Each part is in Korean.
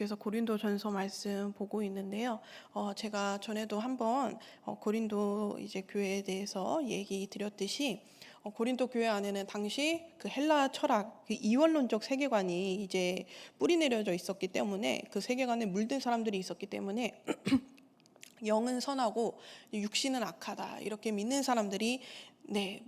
그래서 고린도전서 말씀 보고 있는데요. 제가 전에도 한번 고린도 이제 교회에 대해서 얘기 드렸듯이 고린도 교회 안에는 당시 그 헬라 철학, 그 이원론적 세계관이 이제 뿌리 내려져 있었기 때문에 그 세계관에 물든 사람들이 있었기 때문에 영은 선하고 육신은 악하다 이렇게 믿는 사람들이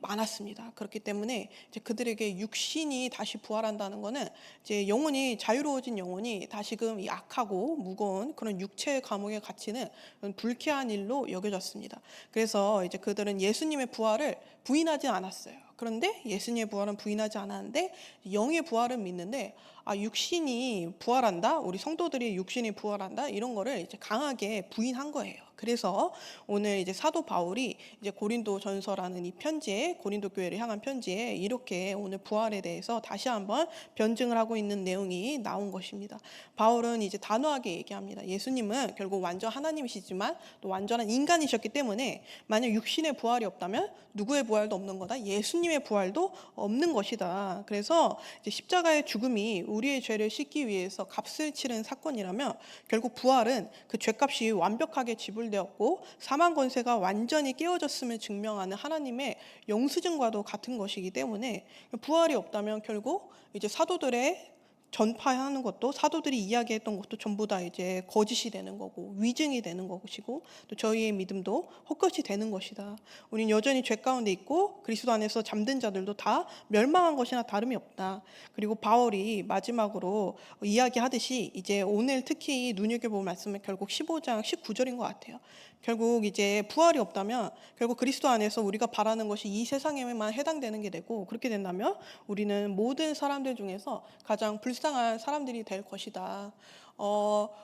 많았습니다. 그렇기 때문에 이제 그들에게 육신이 다시 부활한다는 거는 이제 영혼이 자유로워진 영혼이 다시금 이 악하고 무거운 그런 육체의 감옥에 갇히는 불쾌한 일로 여겨졌습니다. 그래서 이제 그들은 예수님의 부활을 부인하지 않았어요. 그런데 예수님의 부활은 부인하지 않았는데 영의 부활은 믿는데 육신이 부활한다, 우리 성도들이 육신이 부활한다 이런 거를 이제 강하게 부인한 거예요. 그래서 오늘 이제 사도 바울이 이제 고린도전서라는 이 편지에, 고린도 교회를 향한 편지에 이렇게 오늘 부활에 대해서 다시 한번 변증을 하고 있는 내용이 나온 것입니다. 바울은 이제 단호하게 얘기합니다. 예수님은 결국 완전 하나님이시지만 또 완전한 인간이셨기 때문에 만약 육신의 부활이 없다면 누구의 부활도 없는 거다. 예수님의 부활도 없는 것이다. 그래서 이제 십자가의 죽음이 우리의 죄를 씻기 위해서 값을 치른 사건이라면 결국 부활은 그 죄값이 완벽하게 지불되었고 사망 권세가 완전히 깨어졌음을 증명하는 하나님의 영수증과도 같은 것이기 때문에 부활이 없다면 결국 이제 사도들의 전파하는 것도, 사도들이 이야기했던 것도 전부 다 이제 거짓이 되는 거고 위증이 되는 것이고 또 저희의 믿음도 헛것이 되는 것이다. 우린 여전히 죄 가운데 있고 그리스도 안에서 잠든 자들도 다 멸망한 것이나 다름이 없다. 그리고 바울이 마지막으로 이야기하듯이 이제 오늘 특히 눈여겨볼 말씀은 결국 15장 19절인 것 같아요. 결국 이제 부활이 없다면 결국 그리스도 안에서 우리가 바라는 것이 이 세상에만 해당되는 게 되고, 그렇게 된다면 우리는 모든 사람들 중에서 가장 불쌍한 사람들이 될 것이다.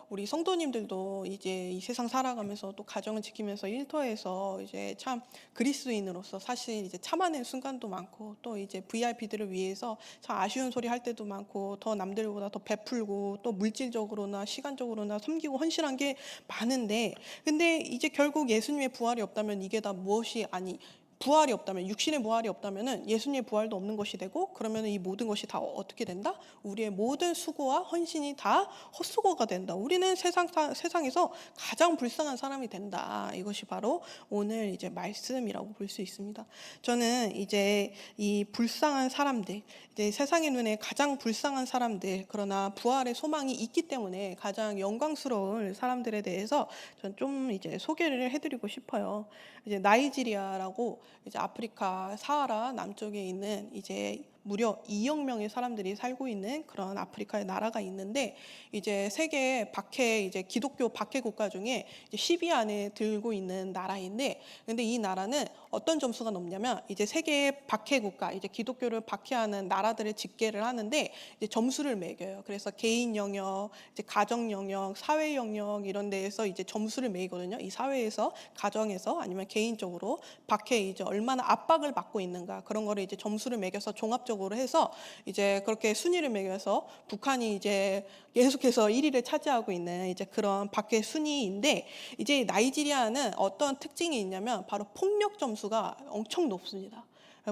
우리 성도님들도 이제 이 세상 살아가면서 또 가정을 지키면서 일터에서 이제 참 그리스도인으로서 사실 이제 참아낸 순간도 많고 또 이제 VIP들을 위해서 참 아쉬운 소리 할 때도 많고 더 남들보다 더 베풀고 또 물질적으로나 시간적으로나 섬기고 헌신한 게 많은데, 근데 이제 결국 예수님의 부활이 없다면 이게 다 무엇이 아니 부활이 없다면, 육신의 부활이 없다면은 예수님의 부활도 없는 것이 되고, 그러면은 이 모든 것이 다 어떻게 된다? 우리의 모든 수고와 헌신이 다 헛수고가 된다. 우리는 세상에서 가장 불쌍한 사람이 된다. 이것이 바로 오늘 이제 말씀이라고 볼 수 있습니다. 저는 이제 이 불쌍한 사람들, 이제 세상의 눈에 가장 불쌍한 사람들, 그러나 부활의 소망이 있기 때문에 가장 영광스러운 사람들에 대해서 전 좀 이제 소개를 해드리고 싶어요. 이제 나이지리아라고 이제 아프리카 사하라 남쪽에 있는 이제 무려 2억 명의 사람들이 살고 있는 그런 아프리카의 나라가 있는데, 이제 세계 박해 이제 기독교 박해 국가 중에 이제 10위 안에 들고 있는 나라인데, 근데 이 나라는 어떤 점수가 높냐면 이제 세계 박해 국가, 이제 기독교를 박해하는 나라들을 집계를 하는데 이제 점수를 매겨요. 그래서 개인 영역, 이제 가정 영역, 사회 영역 이런 데에서 이제 점수를 매기거든요. 이 사회에서, 가정에서 아니면 개인적으로 박해 이제 얼마나 압박을 받고 있는가, 그런 거를 이제 점수를 매겨서 종합적으로 해서 이제 그렇게 순위를 매겨서 북한이 이제 계속해서 1위를 차지하고 있는 이제 그런 박해 순위인데, 이제 나이지리아는 어떤 특징이 있냐면 바로 폭력 점수가 엄청 높습니다.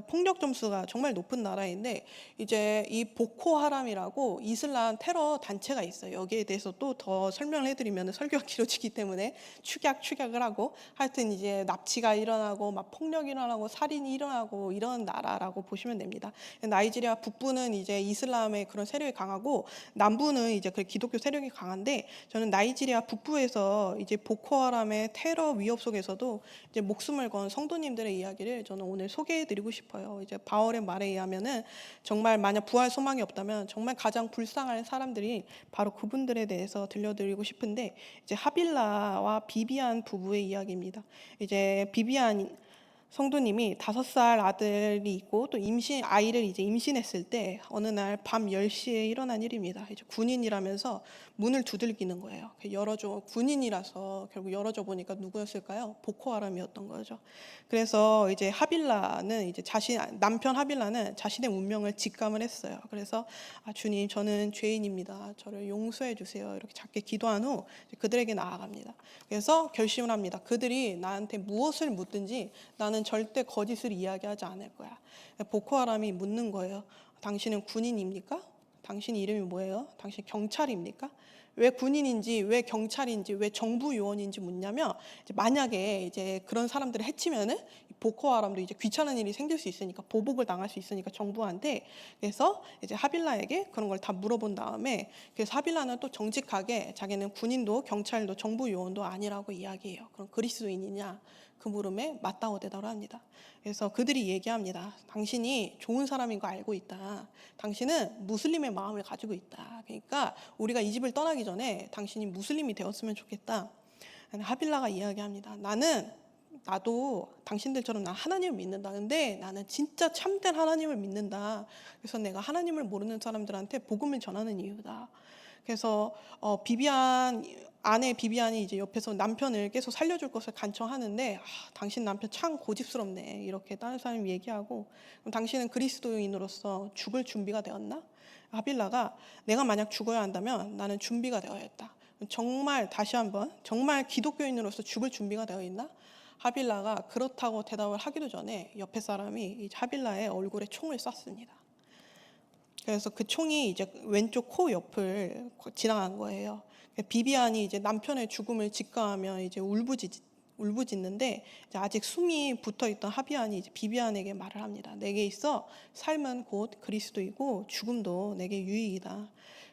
폭력 점수가 정말 높은 나라인데, 이제 이 보코하람이라고 이슬람 테러 단체가 있어요. 여기에 대해서 또 더 설명을 해드리면 설교가 길어지기 때문에 축약을 하고, 하여튼 이제 납치가 일어나고 막 폭력이 일어나고 살인이 일어나고 이런 나라라고 보시면 됩니다. 나이지리아 북부는 이제 이슬람의 그런 세력이 강하고 남부는 이제 그 기독교 세력이 강한데, 저는 나이지리아 북부에서 이제 보코하람의 테러 위협 속에서도 이제 목숨을 건 성도님들의 이야기를 저는 오늘 소개해드리고 싶어요. 이제 바울의 말에 의하면은 정말 만약 부활 소망이 없다면 정말 가장 불쌍할 사람들이 바로 그분들에 대해서 들려드리고 싶은데, 이제 하빌라와 비비안 부부의 이야기입니다. 이제 비비안 성도님이 5살 아들이 있고 또 아이를 이제 임신했을 때 어느 날 밤 10시에 일어난 일입니다. 이제 군인이라면서 문을 두들기는 거예요. 열어줘. 군인이라서 결국 열어줘 보니까 누구였을까요? 보코하람이었던 거죠. 그래서 이제 이제 남편 하빌라는 자신의 운명을 직감을 했어요. 그래서 주님, 저는 죄인입니다. 저를 용서해 주세요. 이렇게 작게 기도한 후 그들에게 나아갑니다. 그래서 결심을 합니다. 그들이 나한테 무엇을 묻든지 나는 절대 거짓을 이야기하지 않을 거야. 보코하람이 묻는 거예요. 당신은 군인입니까? 당신 이름이 뭐예요? 당신 경찰입니까? 왜 군인인지, 왜 경찰인지, 왜 정부 요원인지 묻냐면, 이제 만약에 이제 그런 사람들을 해치면은 보코하람도 이제 귀찮은 일이 생길 수 있으니까, 보복을 당할 수 있으니까 정부한테. 그래서 이제 하빌라에게 그런 걸 다 물어본 다음에, 그래서 하빌라는 또 정직하게 자기는 군인도 경찰도 정부 요원도 아니라고 이야기해요. 그럼 그리스도인이냐? 그 물음에 맞다고 대답을 합니다. 그래서 그들이 얘기합니다. 당신이 좋은 사람인 거 알고 있다. 당신은 무슬림의 마음을 가지고 있다. 그러니까 우리가 이 집을 떠나기 전에 당신이 무슬림이 되었으면 좋겠다. 하빌라가 이야기합니다. 나도 당신들처럼 나 하나님을 믿는다. 근데 나는 진짜 참된 하나님을 믿는다. 그래서 내가 하나님을 모르는 사람들한테 복음을 전하는 이유다. 그래서 아내 비비안이 이제 옆에서 남편을 계속 살려줄 것을 간청하는데, 당신 남편 참 고집스럽네. 이렇게 다른 사람이 얘기하고, 그럼 당신은 그리스도인으로서 죽을 준비가 되었나? 하빌라가 내가 만약 죽어야 한다면 나는 준비가 되어야 했다. 정말 다시 한번 정말 기독교인으로서 죽을 준비가 되어 있나? 하빌라가 그렇다고 대답을 하기도 전에 옆에 사람이 이 하빌라의 얼굴에 총을 쐈습니다. 그래서 그 총이 이제 왼쪽 코 옆을 지나간 거예요. 비비안이 이제 남편의 죽음을 직가하며 이제 울부짖는데, 이제 아직 숨이 붙어 있던 하비안이 이제 비비안에게 말을 합니다. 내게 있어 삶은 곧 그리스도이고 죽음도 내게 유익이다.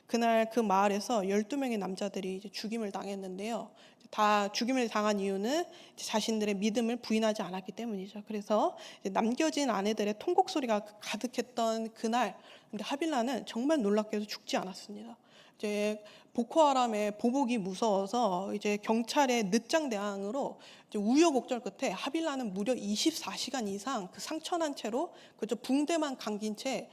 그날 그 마을에서 12명의 남자들이 이제 죽임을 당했는데요. 다 죽임을 당한 이유는 자신들의 믿음을 부인하지 않았기 때문이죠. 그래서 남겨진 아내들의 통곡 소리가 가득했던 그날, 근데 하빌라는 정말 놀랍게도 죽지 않았습니다. 이제 보코하람의 보복이 무서워서 이제 경찰의 늦장 대항으로 이제 우여곡절 끝에 하빌라는 무려 24시간 이상 그 상처난 채로 그저 붕대만 감긴 채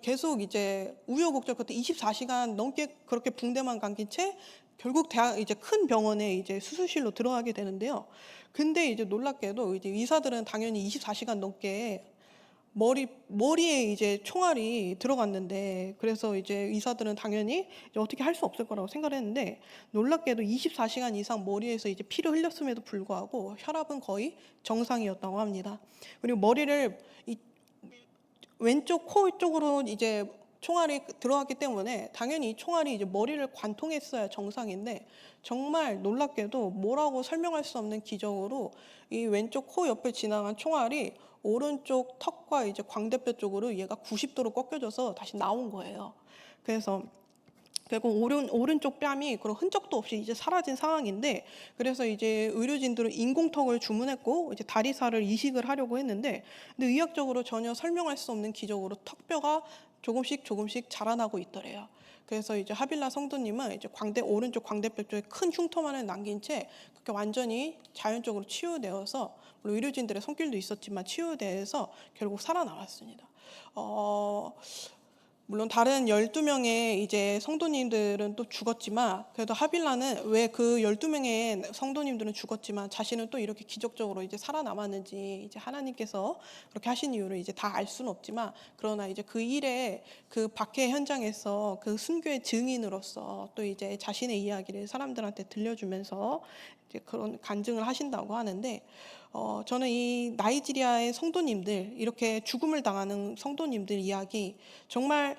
계속 이제 우여곡절 끝에 24시간 넘게 그렇게 붕대만 감긴 채 결국 이제 큰 병원에 이제 수술실로 들어가게 되는데요. 근데 이제 놀랍게도 이제 의사들은 당연히 24시간 넘게 머리에 이제 총알이 들어갔는데, 그래서 이제 의사들은 당연히 이제 어떻게 할 수 없을 거라고 생각을 했는데, 놀랍게도 24시간 이상 머리에서 이제 피를 흘렸음에도 불구하고 혈압은 거의 정상이었다고 합니다. 그리고 머리를 왼쪽 코 쪽으로 이제 총알이 들어갔기 때문에 당연히 이 총알이 이제 머리를 관통했어야 정상인데, 정말 놀랍게도 뭐라고 설명할 수 없는 기적으로 이 왼쪽 코 옆을 지나간 총알이 오른쪽 턱과 이제 광대뼈 쪽으로 얘가 90도로 꺾여져서 다시 나온 거예요. 그래서 결국 오른쪽 뺨이 그런 흔적도 없이 이제 사라진 상황인데, 그래서 이제 의료진들은 인공턱을 주문했고 이제 다리살을 이식을 하려고 했는데, 근데 의학적으로 전혀 설명할 수 없는 기적으로 턱뼈가 조금씩 자라나고 있더래요. 그래서 이제 하빌라 성도님은 이제 오른쪽 광대뼈 쪽에 큰 흉터만을 남긴 채 그렇게 완전히 자연적으로 치유되어서, 물론 의료진들의 손길도 있었지만 치유돼서 결국 살아남았습니다. 물론 다른 12명의 이제 성도님들은 또 죽었지만, 그래도 하빌라는 왜 그 12명의 성도님들은 죽었지만 자신은 또 이렇게 기적적으로 이제 살아남았는지, 이제 하나님께서 그렇게 하신 이유를 이제 다 알 수는 없지만, 그러나 이제 그 일에 그 박해 현장에서 그 순교의 증인으로서 또 이제 자신의 이야기를 사람들한테 들려주면서 이제 그런 간증을 하신다고 하는데, 저는 이 나이지리아의 성도님들, 이렇게 죽음을 당하는 성도님들 이야기, 정말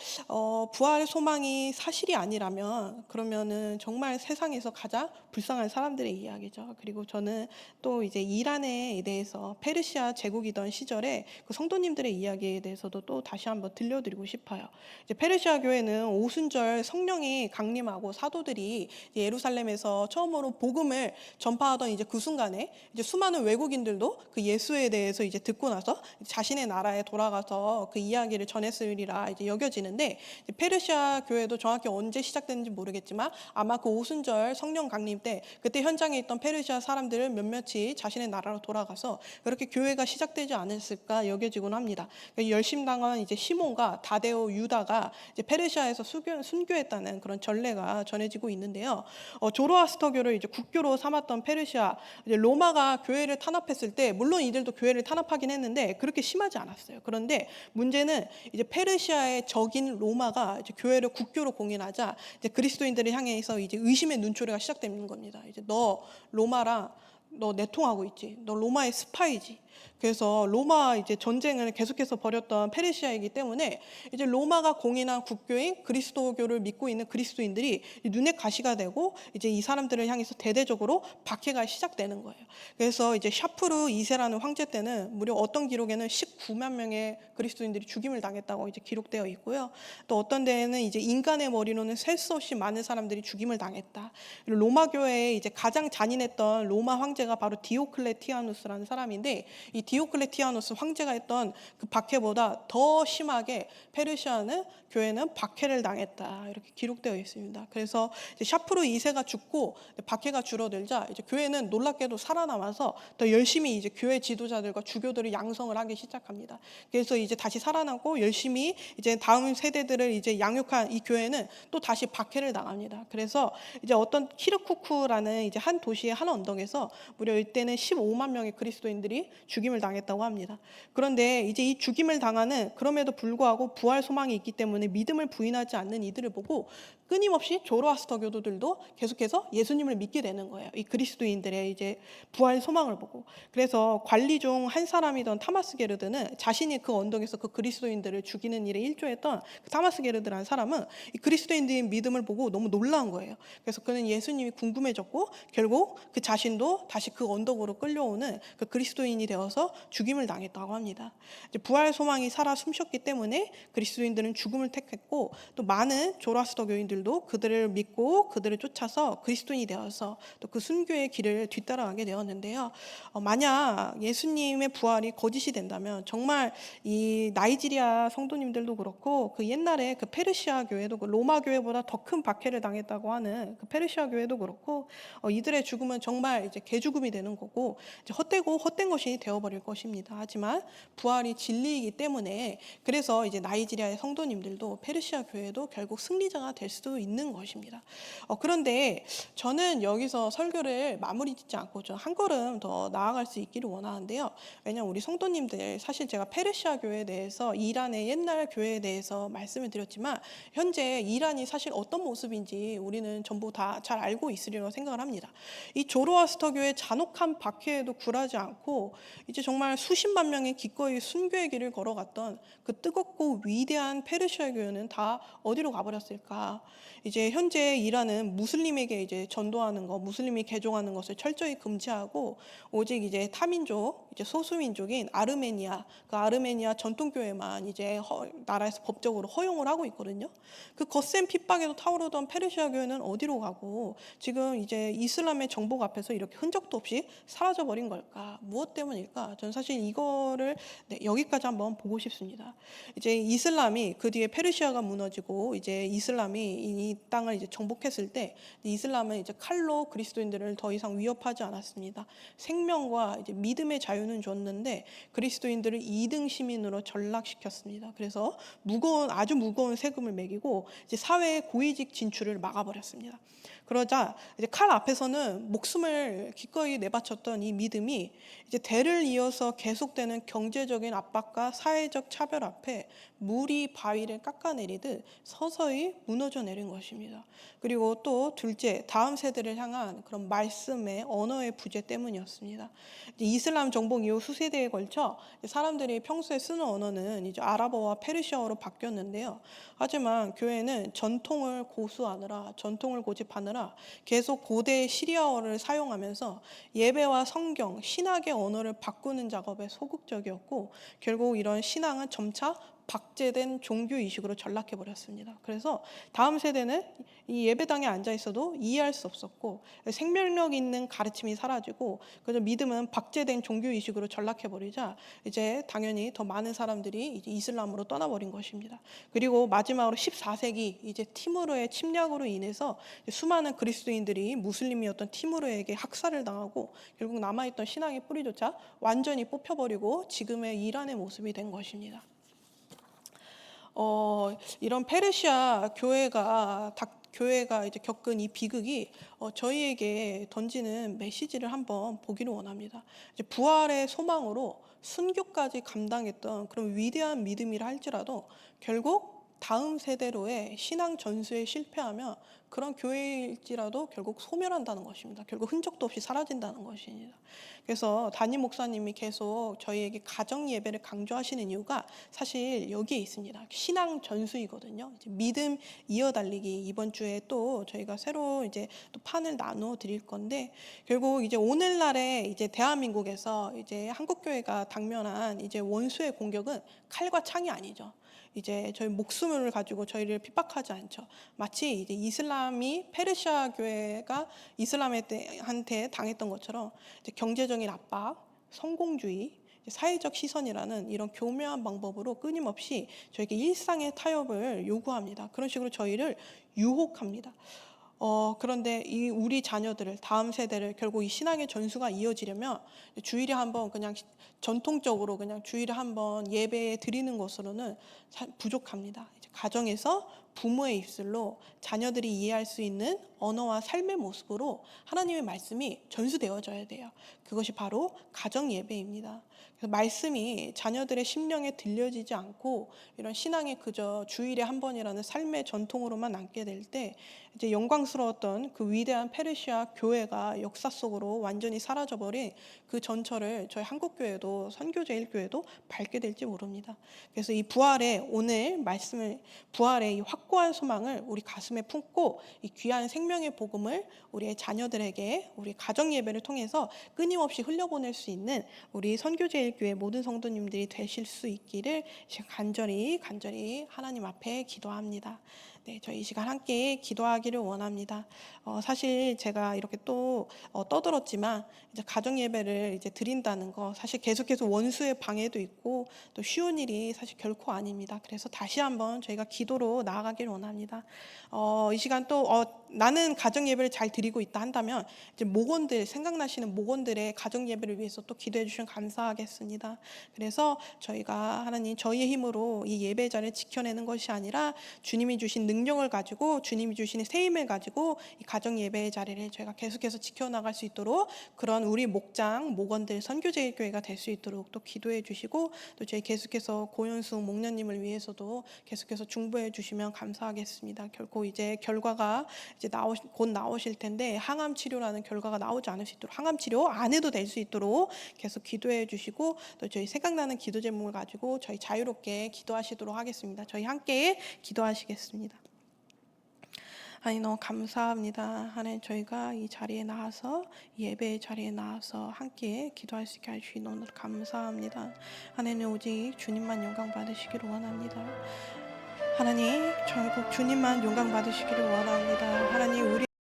부활의 소망이 사실이 아니라면 그러면은 정말 세상에서 가장 불쌍한 사람들의 이야기죠. 그리고 저는 또 이제 이란에 대해서 페르시아 제국이던 시절에 그 성도님들의 이야기에 대해서도 또 다시 한번 들려드리고 싶어요. 이제 페르시아 교회는 오순절 성령이 강림하고 사도들이 예루살렘에서 처음으로 복음을 전파하던 이제 그 순간에 이제 수많은 외국인들도 그 예수에 대해서 이제 듣고 나서 자신의 나라에 돌아가서 그 이야기를 전했으리라 이제 여겨지는데, 이제 페르시아 교회도 정확히 언제 시작됐는지 모르겠지만 아마 그 오순절 성령 강림 때 그때 현장에 있던 페르시아 사람들을 몇몇이 자신의 나라로 돌아가서 그렇게 교회가 시작되지 않았을까 여겨지곤 합니다. 열심당한 이제 시몬과 다데오 유다가 이제 페르시아에서 순교했다는 그런 전례가 전해지고 있는데요. 조로아스터교를 이제 국교로 삼았던 페르시아, 이제 로마가 교회를 탄압했을 때 물론 이들도 교회를 탄압하긴 했는데 그렇게 심하지 않았어요. 그런데 문제는 이제 페르시아의 적인 로마가 이제 교회를 국교로 공인하자 이제 그리스도인들을 향해서 이제 의심의 눈초리가 시작되는 겁니다. 이제 너 로마랑 너 내통하고 있지. 너 로마의 스파이지. 그래서 로마 이제 전쟁을 계속해서 벌였던 페르시아이기 때문에 이제 로마가 공인한 국교인 그리스도교를 믿고 있는 그리스도인들이 눈에 가시가 되고 이제 이 사람들을 향해서 대대적으로 박해가 시작되는 거예요. 그래서 이제 샤프르 2세라는 황제 때는 무려 어떤 기록에는 19만 명의 그리스도인들이 죽임을 당했다고 이제 기록되어 있고요. 또 어떤 데에는 이제 인간의 머리로는 셀 수 없이 많은 사람들이 죽임을 당했다. 그리고 로마 교회에 이제 가장 잔인했던 로마 황제가 바로 디오클레티아누스라는 사람인데, 이 디오클레티아누스 황제가 했던 그 박해보다 더 심하게 페르시아는 교회는 박해를 당했다, 이렇게 기록되어 있습니다. 그래서 이제 샤프르 2세가 죽고 박해가 줄어들자 이제 교회는 놀랍게도 살아남아서 더 열심히 이제 교회 지도자들과 주교들을 양성을 하기 시작합니다. 그래서 이제 다시 살아나고 열심히 이제 다음 세대들을 이제 양육한 이 교회는 또 다시 박해를 당합니다. 그래서 이제 어떤 키르쿠크라는 이제 한 도시의 한 언덕에서 무려 이때는 15만 명의 그리스도인들이 죽임을 당했다고 합니다. 그런데 이제 이 죽임을 당하는, 그럼에도 불구하고 부활 소망이 있기 때문에 믿음을 부인하지 않는 이들을 보고 끊임없이 조로아스터 교도들도 계속해서 예수님을 믿게 되는 거예요. 이 그리스도인들의 이제 부활 소망을 보고. 그래서 관리 중 한 사람이던 타마스 게르드는 자신이 그 언덕에서 그 그리스도인들을 죽이는 일에 일조했던 그 타마스 게르드라는 사람은 이 그리스도인들의 믿음을 보고 너무 놀라운 거예요. 그래서 그는 예수님이 궁금해졌고 결국 그 자신도 다시 그 언덕으로 끌려오는 그 그리스도인이 되어서 죽임을 당했다고 합니다. 이제 부활 소망이 살아 숨쉬었기 때문에 그리스도인들은 죽음을 택했고, 또 많은 조로아스터 교인들도 그들을 믿고 그들을 쫓아서 그리스도인이 되어서 또 그 순교의 길을 뒤따라가게 되었는데요. 만약 예수님의 부활이 거짓이 된다면 정말 이 나이지리아 성도님들도 그렇고 그 옛날에 그 페르시아 교회도, 그 로마 교회보다 더 큰 박해를 당했다고 하는 그 페르시아 교회도 그렇고 이들의 죽음은 정말 이제 개죽음이 되는 거고 이제 헛되고 헛된 것이 되어버릴 것입니다. 하지만 부활이 진리이기 때문에 그래서 이제 나이지리아의 성도님들도 페르시아 교회도 결국 승리자가 될 수도 있는 것입니다. 그런데 저는 여기서 설교를 마무리 짓지 않고 좀 한 걸음 더 나아갈 수 있기를 원하는데요. 왜냐하면 우리 성도님들, 사실 제가 페르시아 교회에 대해서, 이란의 옛날 교회에 대해서 말씀을 드렸지만 현재 이란이 사실 어떤 모습인지 우리는 전부 다 잘 알고 있으리라고 생각을 합니다. 이 조로아스터 교회의 잔혹한 박해에도 굴하지 않고 이제 정말 수십만 명이 기꺼이 순교의 길을 걸어갔던 그 뜨겁고 위대한 페르시아 교회는 다 어디로 가버렸을까? 이제 현재 이란은 무슬림에게 이제 전도하는 것, 무슬림이 개종하는 것을 철저히 금지하고 오직 이제 타민족, 이제 소수민족인 아르메니아, 그 아르메니아 전통교회만 이제 나라에서 법적으로 허용을 하고 있거든요. 그 거센 핍박에도 타오르던 페르시아 교회는 어디로 가고 지금 이제 이슬람의 정복 앞에서 이렇게 흔적도 없이 사라져버린 걸까? 무엇 때문일까? 저는 사실 이거를 여기까지 한번 보고 싶습니다. 이제 이슬람이 그 뒤에 페르시아가 무너지고 이제 이슬람이 이 땅을 이제 정복했을 때 이슬람은 이제 칼로 그리스도인들을 더 이상 위협하지 않았습니다. 생명과 이제 믿음의 자유는 줬는데 그리스도인들을 2등 시민으로 전락시켰습니다. 그래서 아주 무거운 세금을 매기고 이제 사회의 고위직 진출을 막아버렸습니다. 그러자 이제 칼 앞에서는 목숨을 기꺼이 내바쳤던 이 믿음이 이제 대를 이어서 계속되는 경제적인 압박과 사회적 차별 앞에 물이 바위를 깎아내리듯 서서히 무너져 내린 것입니다. 그리고 또 둘째, 다음 세대를 향한 그런 말씀의 언어의 부재 때문이었습니다. 이제 이슬람 정복 이후 수세대에 걸쳐 사람들이 평소에 쓰는 언어는 이제 아랍어와 페르시아어로 바뀌었는데요. 하지만 교회는 전통을 고수하느라, 전통을 고집하느라 계속 고대 시리아어를 사용하면서 예배와 성경, 신학의 언어를 바꾸는 작업에 소극적이었고 결국 이런 신앙은 점차 박제된 종교의식으로 전락해버렸습니다. 그래서 다음 세대는 이 예배당에 앉아 있어도 이해할 수 없었고 생명력 있는 가르침이 사라지고 그래서 믿음은 박제된 종교의식으로 전락해버리자 이제 당연히 더 많은 사람들이 이제 이슬람으로 떠나버린 것입니다. 그리고 마지막으로 14세기 이제 티무르의 침략으로 인해서 수많은 그리스도인들이 무슬림이었던 티무르에게 학살을 당하고 결국 남아있던 신앙의 뿌리조차 완전히 뽑혀버리고 지금의 이란의 모습이 된 것입니다. 이런 페르시아 교회가 이제 겪은 이 비극이 저희에게 던지는 메시지를 한번 보기를 원합니다. 이제 부활의 소망으로 순교까지 감당했던 그런 위대한 믿음이라 할지라도 결국 다음 세대로의 신앙 전수에 실패하면 그런 교회일지라도 결국 소멸한다는 것입니다. 결국 흔적도 없이 사라진다는 것입니다. 그래서 담임 목사님이 계속 저희에게 가정 예배를 강조하시는 이유가 사실 여기에 있습니다. 신앙 전수이거든요. 이제 믿음 이어달리기 이번 주에 또 저희가 새로 이제 또 판을 나누어 드릴 건데 결국 이제 오늘날에 이제 대한민국에서 이제 한국 교회가 당면한 이제 원수의 공격은 칼과 창이 아니죠. 이제 저희 목숨을 가지고 저희를 핍박하지 않죠. 마치 이제 이슬람이 페르시아 교회가 이슬람한테 당했던 것처럼 이제 경제적인 압박, 성공주의, 사회적 시선이라는 이런 교묘한 방법으로 끊임없이 저에게 일상의 타협을 요구합니다. 그런 식으로 저희를 유혹합니다. 그런데 이 우리 자녀들을 다음 세대를 결국 이 신앙의 전수가 이어지려면 주일에 한번 그냥 전통적으로 그냥 주일에 한번 예배 드리는 것으로는 부족합니다. 이제 가정에서 부모의 입술로 자녀들이 이해할 수 있는 언어와 삶의 모습으로 하나님의 말씀이 전수되어져야 돼요. 그것이 바로 가정 예배입니다. 그래서 말씀이 자녀들의 심령에 들려지지 않고 이런 신앙이 그저 주일에 한 번이라는 삶의 전통으로만 남게 될 때 이제 영광스러웠던 그 위대한 페르시아 교회가 역사 속으로 완전히 사라져버린 그 전철을 저희 한국교회도 선교제일교회도 밟게 될지 모릅니다. 그래서 이 부활의 오늘 말씀을 부활의 이 확고한 소망을 우리 가슴에 품고 이 귀한 생명의 복음을 우리의 자녀들에게 우리 가정 예배를 통해서 끊임없이 흘려보낼 수 있는 우리 선교제일교회 모든 성도님들이 되실 수 있기를 간절히 하나님 앞에 기도합니다. 네, 저희 이 시간 함께 기도하기를 원합니다. 사실 제가 이렇게 또 떠들었지만 이제 가정 예배를 이제 드린다는 거 사실 계속해서 원수의 방해도 있고 또 쉬운 일이 사실 결코 아닙니다. 그래서 다시 한번 저희가 기도로 나아가기를 원합니다. 이 시간 또 나는 가정 예배를 잘 드리고 있다 한다면 이제 목원들 생각나시는 목원들의 가정 예배를 위해서 또 기도해 주시면 감사하겠습니다. 그래서 저희가 하나님 저희의 힘으로 이 예배 자리를 지켜내는 것이 아니라 주님이 주신 능력을 가지고 주님이 주시는 새 힘을 가지고 이 가정 예배의 자리를 저희가 계속해서 지켜나갈 수 있도록 그런 우리 목장 목원들 선교제일교회가 될 수 있도록 또 기도해 주시고 또 저희 계속해서 고현숙 목녀님을 위해서도 계속해서 중보해 주시면 감사하겠습니다. 결코 이제 결과가 이제 곧 나오실 텐데 항암 치료라는 결과가 나오지 않을 수 있도록 항암 치료 안 해도 될 수 있도록 계속 기도해 주시고 또 저희 생각나는 기도 제목을 가지고 저희 자유롭게 기도하시도록 하겠습니다. 저희 함께 기도하시겠습니다. 하나님 너무 감사합니다. 하나님 저희가 이 자리에 나와서 예배의 자리에 나와서 함께 기도할 수 있게 해주시 너무 감사합니다. 하나님 오직 주님만 영광 받으시기를 원합니다. 하나님 결국 주님만 영광 받으시기를 원합니다. 하나님 우리